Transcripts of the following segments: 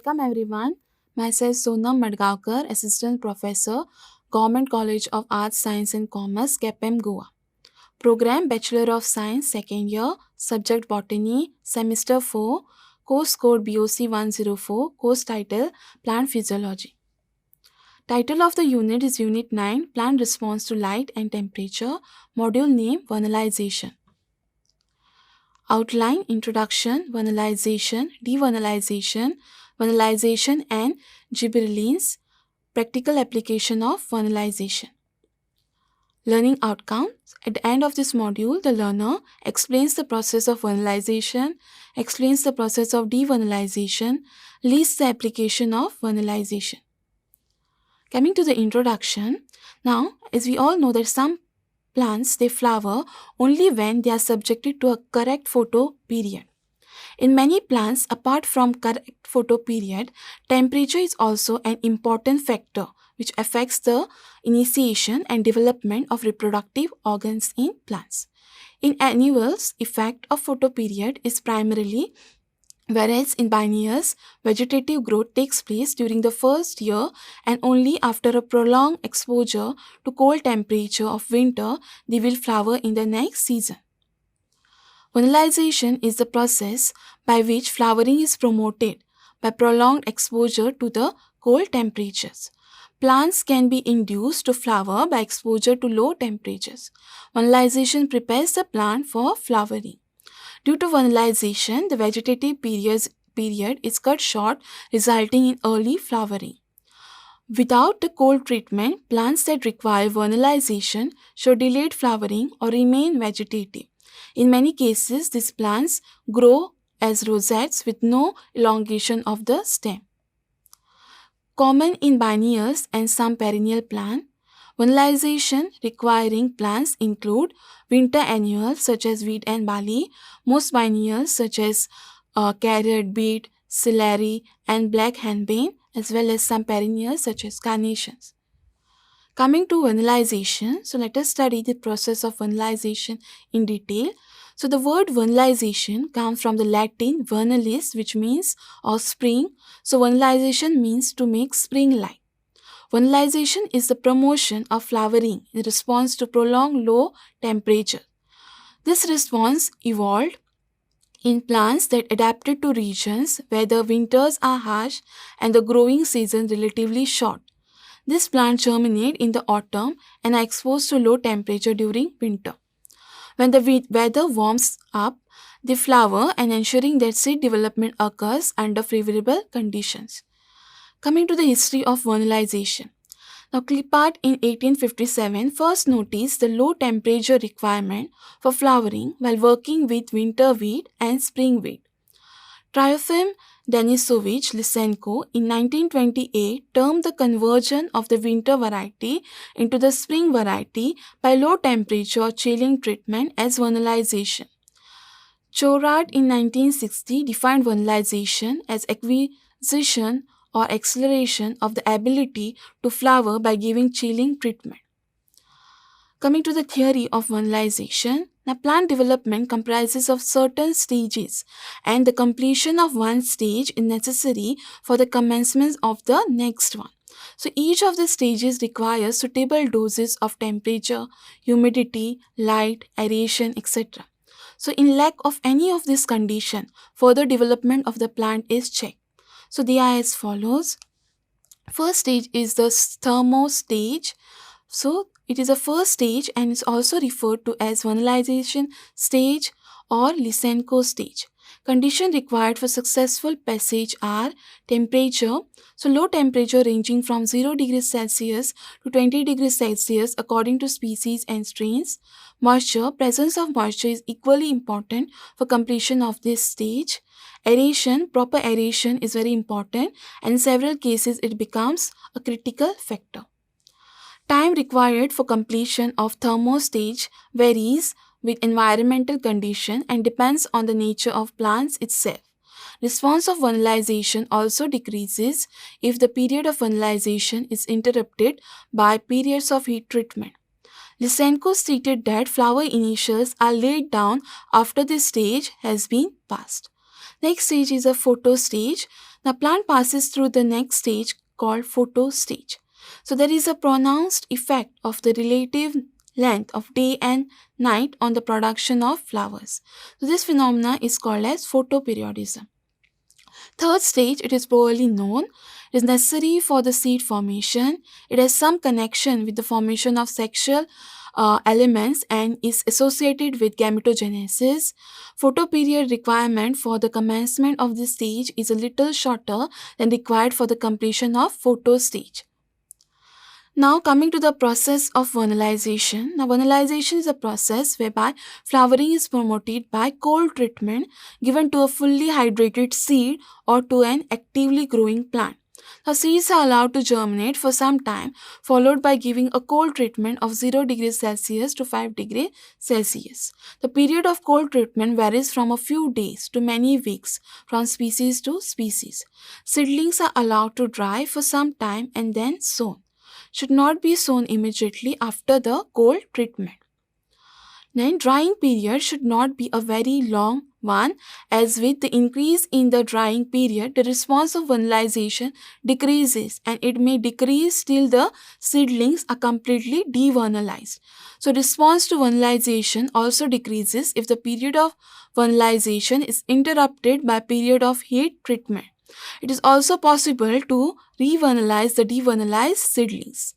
Welcome everyone. Myself Sonam Madgavkar, Assistant Professor, Government College of Arts, Science and Commerce, KPM Goa. Program Bachelor of Science, second year, Subject Botany, Semester 4, Course Code BOC 104, Course Title Plant Physiology. Title of the unit is Unit 9, Plant Response to Light and Temperature, Module Name Vernalization. Outline, Introduction, Vernalization, Devernalization, Vernalization and gibberellins, Practical application of vernalization. Learning outcomes. At the end of this module, the learner explains the process of vernalization, explains the process of devernalization, lists the application of vernalization. Coming to the introduction, now as we all know that some plants they flower only when they are subjected to a correct photo period. In many plants, apart from correct photo period, temperature is also an important factor which affects the initiation and development of reproductive organs in plants. In annuals, effect of photo period is primarily, whereas in biennials, vegetative growth takes place during the first year and only after a prolonged exposure to cold temperature of winter they will flower in the next season. Vernalization is the process by which flowering is promoted by prolonged exposure to the cold temperatures. Plants can be induced to flower by exposure to low temperatures. Vernalization prepares the plant for flowering. Due to vernalization, the vegetative period is cut short, resulting in early flowering. Without the cold treatment, plants that require vernalization show delayed flowering or remain vegetative. In many cases, these plants grow as rosettes with no elongation of the stem. Common in biennials and some perennial plants, vernalization requiring plants include winter annuals such as wheat and barley, most biennials such as carrot, beet, celery, and black henbane, as well as some perennials such as carnations. Coming to vernalization, so let us study the process of vernalization in detail. So the word vernalization comes from the Latin vernalis, which means offspring. So vernalization means to make spring-like. Vernalization is the promotion of flowering in response to prolonged low temperature. This response evolved in plants that adapted to regions where the winters are harsh and the growing season relatively short. These plants germinate in the autumn and are exposed to low temperature during winter. When the weather warms up, they flower and ensuring that seed development occurs under favorable conditions. Coming to the history of vernalization. Now, Clippart in 1857 first noticed the low temperature requirement for flowering while working with winter wheat and spring wheat. Trofim Denisovich Lysenko in 1928 termed the conversion of the winter variety into the spring variety by low temperature chilling treatment as vernalization. Chorad in 1960 defined vernalization as acquisition or acceleration of the ability to flower by giving chilling treatment. Coming to the theory of vernalization, now plant development comprises of certain stages and the completion of one stage is necessary for the commencement of the next one. So each of the stages requires suitable doses of temperature, humidity, light, aeration, etc. So in lack of any of this condition, further development of the plant is checked. So they are as follows. First stage is the thermo stage. So it is a first stage and is also referred to as vernalization stage or Lysenko stage. Conditions required for successful passage are temperature, so low temperature ranging from 0 degrees Celsius to 20 degrees Celsius according to species and strains. Moisture, presence of moisture is equally important for completion of this stage. Aeration, proper aeration is very important and in several cases it becomes a critical factor. Time required for completion of thermo stage varies with environmental condition and depends on the nature of plants itself. Response of vernalization also decreases if the period of vernalization is interrupted by periods of heat treatment. Lysenko stated that flower initials are laid down after this stage has been passed. Next stage is a photo stage. The plant passes through the next stage called photo stage. So there is a pronounced effect of the relative length of day and night on the production of flowers. So this phenomena is called as photoperiodism. Third stage, it is poorly known. It is necessary for the seed formation. It has some connection with the formation of sexual elements and is associated with gametogenesis. Photoperiod requirement for the commencement of this stage is a little shorter than required for the completion of photo stage. Now coming to the process of vernalization. Now vernalization is a process whereby flowering is promoted by cold treatment given to a fully hydrated seed or to an actively growing plant. Now seeds are allowed to germinate for some time, followed by giving a cold treatment of 0 degrees Celsius to 5 degrees Celsius. The period of cold treatment varies from a few days to many weeks from species to species. Seedlings are allowed to dry for some time and then sown. Should not be sown immediately after the cold treatment. Then drying period should not be a very long one, as with the increase in the drying period, the response of vernalization decreases and it may decrease till the seedlings are completely devernalized. So response to vernalization also decreases if the period of vernalization is interrupted by period of heat treatment. It is also possible to revernalize the devernalized seedlings.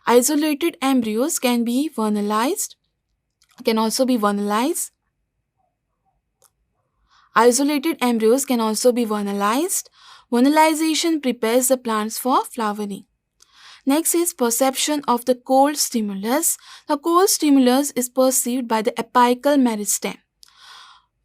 Isolated embryos can also be vernalized. Isolated embryos can also be vernalized. Vernalization prepares the plants for flowering. Next is perception of the cold stimulus. The cold stimulus is perceived by the apical meristem.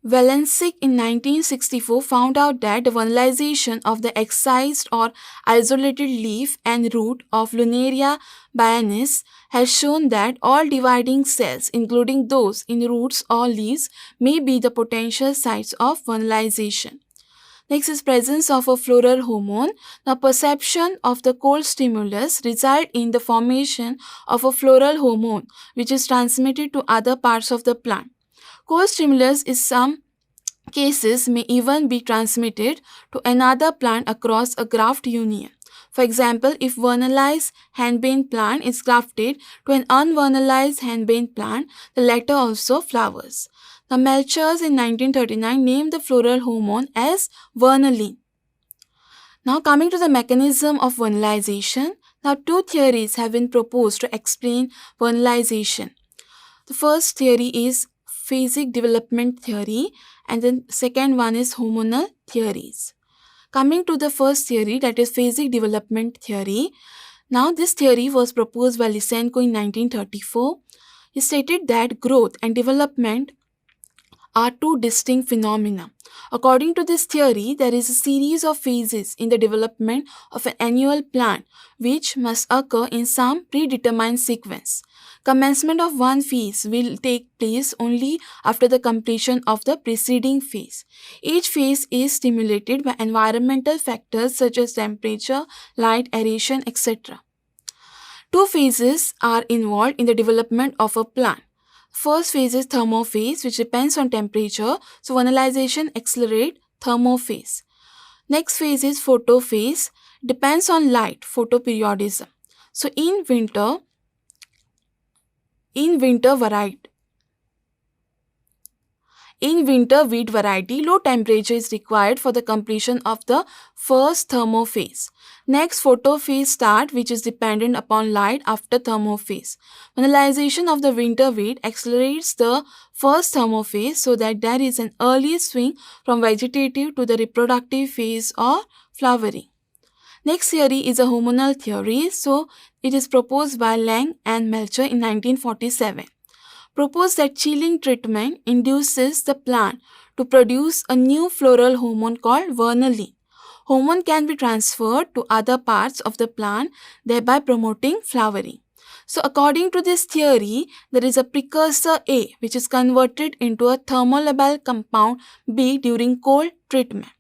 Valencic in 1964 found out that the vernalization of the excised or isolated leaf and root of Lunaria bianis has shown that all dividing cells, including those in roots or leaves, may be the potential sites of vernalization. Next is presence of a floral hormone. The perception of the cold stimulus results in the formation of a floral hormone which is transmitted to other parts of the plant. Cold stimulus in some cases may even be transmitted to another plant across a graft union. For example, if vernalized henbane plant is grafted to an unvernalized henbane plant, the latter also flowers. The Melchers in 1939 named the floral hormone as vernalin. Now coming to the mechanism of vernalization, now two theories have been proposed to explain vernalization. The first theory is phasic development theory and the second one is hormonal theories. Coming to the first theory, that is phasic development theory. Now this theory was proposed by Lysenko in 1934. He stated that growth and development are two distinct phenomena. According to this theory, there is a series of phases in the development of an annual plant which must occur in some predetermined sequence. Commencement of one phase will take place only after the completion of the preceding phase. Each phase is stimulated by environmental factors such as temperature, light, aeration, etc. Two phases are involved in the development of a plant. First phase is thermophase, which depends on temperature, so vernalization accelerates thermophase. Next phase is photophase, depends on light, photoperiodism. So in winter wheat variety, low temperature is required for the completion of the first thermophase. Next, photophase start, which is dependent upon light after thermophase. Vernalization of the winter wheat accelerates the first thermophase so that there is an early swing from vegetative to the reproductive phase or flowering. Next theory is a hormonal theory. So it is proposed by Lang and Melcher in 1947. Proposed that chilling treatment induces the plant to produce a new floral hormone called vernalin. Hormone can be transferred to other parts of the plant, thereby promoting flowering. So according to this theory, there is a precursor A which is converted into a thermolabile compound B during cold treatment.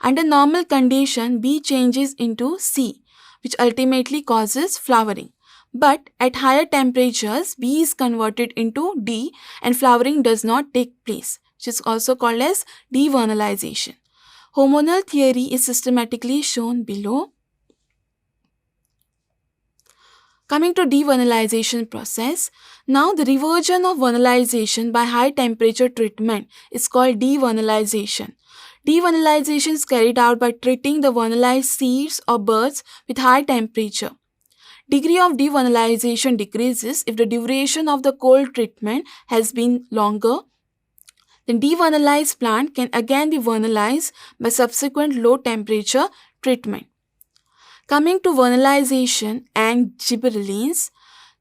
Under normal condition, B changes into C, which ultimately causes flowering. But at higher temperatures, B is converted into D and flowering does not take place, which is also called as devernalization. Hormonal theory is systematically shown below. Coming to devernalization process, now the reversion of vernalization by high temperature treatment is called devernalization. Devernalization is carried out by treating the vernalized seeds or buds with high temperature. Degree of devernalization decreases if the duration of the cold treatment has been longer. The devernalized plant can again be vernalized by subsequent low temperature treatment. Coming to vernalization and gibberellins,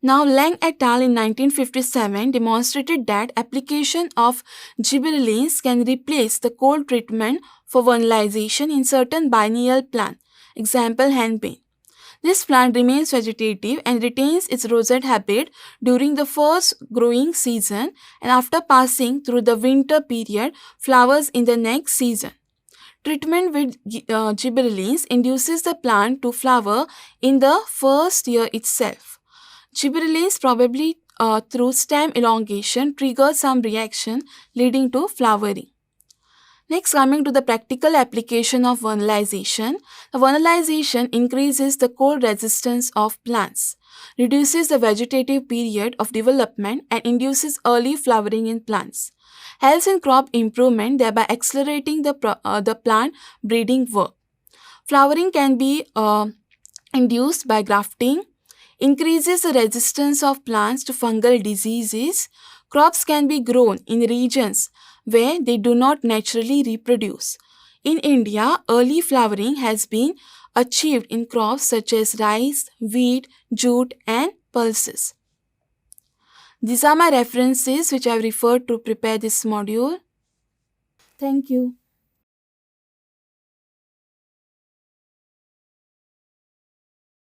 now Lang et al. In 1957 demonstrated that application of gibberellins can replace the cold treatment for vernalization in certain biennial plants, example henbane. This plant remains vegetative and retains its rosette habit during the first growing season, and after passing through the winter period flowers in the next season. Treatment with gibberellins induces the plant to flower in the first year itself. Gibberellins, probably through stem elongation, trigger some reaction leading to flowering. Next, coming to the practical application of vernalization. The vernalization increases the cold resistance of plants, reduces the vegetative period of development, and induces early flowering in plants. Helps in crop improvement, thereby accelerating the plant breeding work. Flowering can be induced by grafting, increases the resistance of plants to fungal diseases. Crops can be grown in regions where they do not naturally reproduce. In India, early flowering has been achieved in crops such as rice, wheat, jute, and pulses. These are my references which I have referred to prepare this module. Thank you.